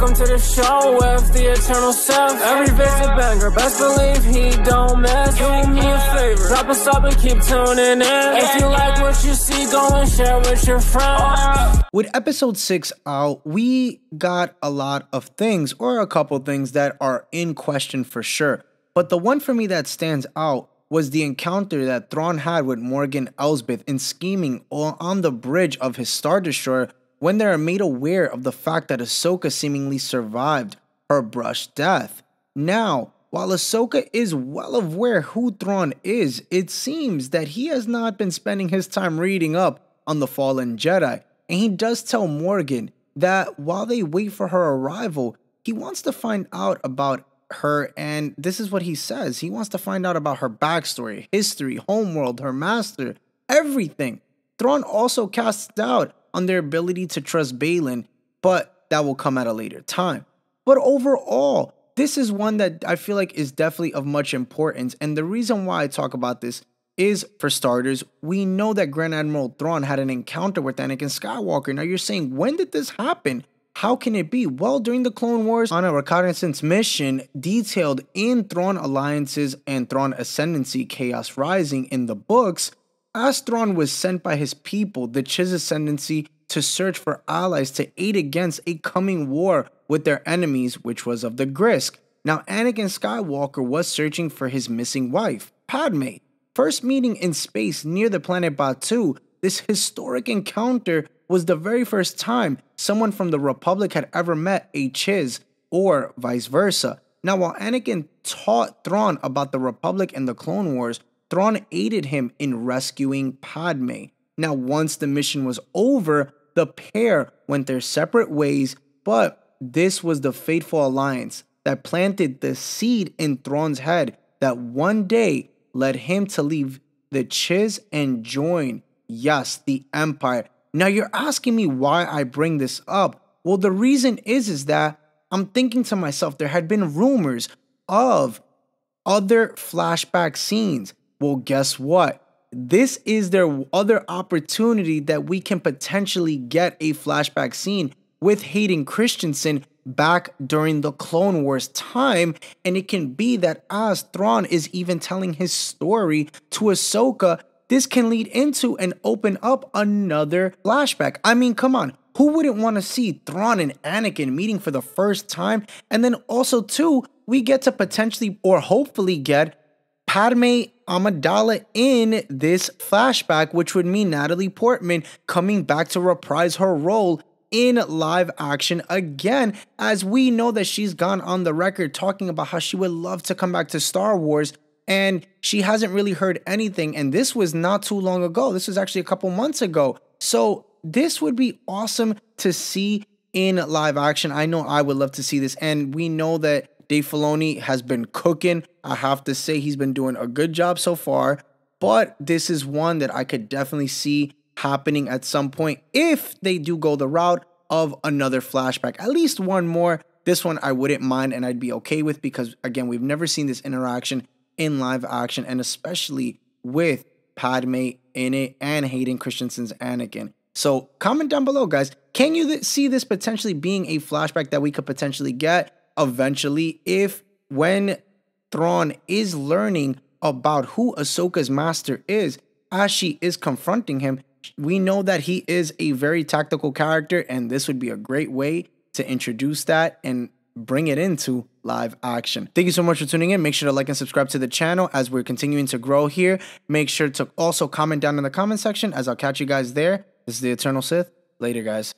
Welcome to the show with the eternal Sith. Every bit's a banger, best believe he don't miss. Do me a favor, drop a sub and keep tuning in. If you like what you see, go and share with your friends. With episode 6 out, we got a lot of things, or a couple things that are in question for sure. But the one for me that stands out was the encounter that Thrawn had with Morgan Elsbeth in scheming on the bridge of his Star Destroyer when they are made aware of the fact that Ahsoka seemingly survived her brushed death. Now, while Ahsoka is well aware who Thrawn is, it seems that he has not been spending his time reading up on the fallen Jedi. And he does tell Morgan that while they wait for her arrival, he wants to find out about her, and this is what he says. He wants to find out about her backstory, history, homeworld, her master, everything. Thrawn also casts doubt on their ability to trust Baylan, but that will come at a later time. But overall, this is one that I feel like is definitely of much importance, and the reason why I talk about this is, for starters, we know that Grand Admiral Thrawn had an encounter with Anakin Skywalker. Now you're saying, when did this happen? How can it be? Well, during the Clone Wars, on a reconnaissance mission detailed in Thrawn Alliances and Thrawn Ascendancy Chaos Rising in the books, as Thrawn was sent by his people, the Chiss Ascendancy, to search for allies to aid against a coming war with their enemies, which was of the Grisk. Now, Anakin Skywalker was searching for his missing wife, Padme. First meeting in space near the planet Batuu, this historic encounter was the very first time someone from the Republic had ever met a Chiss, or vice versa. Now, while Anakin taught Thrawn about the Republic and the Clone Wars, Thrawn aided him in rescuing Padme. Now, once the mission was over, the pair went their separate ways, but this was the fateful alliance that planted the seed in Thrawn's head that one day led him to leave the Chiss and join, yes, the Empire. Now you're asking me why I bring this up. Well, the reason is that I'm thinking to myself, there had been rumors of other flashback scenes. Well, guess what? This is their other opportunity that we can potentially get a flashback scene with Hayden Christensen back during the Clone Wars time, and it can be that as Thrawn is even telling his story to Ahsoka, this can lead into and open up another flashback. I mean, come on, who wouldn't want to see Thrawn and Anakin meeting for the first time? And then also too, we get to potentially or hopefully get Padme Amidala in this flashback, which would mean Natalie Portman coming back to reprise her role in live action again, as we know that she's gone on the record talking about how she would love to come back to Star Wars, and she hasn't really heard anything, and this was not too long ago. This was actually a couple months ago. So this would be awesome to see in live action. I know I would love to see this, and we know that Dave Filoni has been cooking. I have to say he's been doing a good job so far, but this is one that I could definitely see happening at some point if they do go the route of another flashback, at least one more. This one I wouldn't mind and I'd be okay with, because again, we've never seen this interaction in live action, and especially with Padme in it and Hayden Christensen's Anakin. So comment down below, guys, can you see this potentially being a flashback that we could potentially get eventually, if when Thrawn is learning about who Ahsoka's master is, as she is confronting him? We know that he is a very tactical character, and this would be a great way to introduce that and bring it into live action. Thank you so much for tuning in. Make sure to like and subscribe to the channel as we're continuing to grow here. Make sure to also comment down in the comment section, as I'll catch you guys there. This is the Eternal Sith. Later, guys.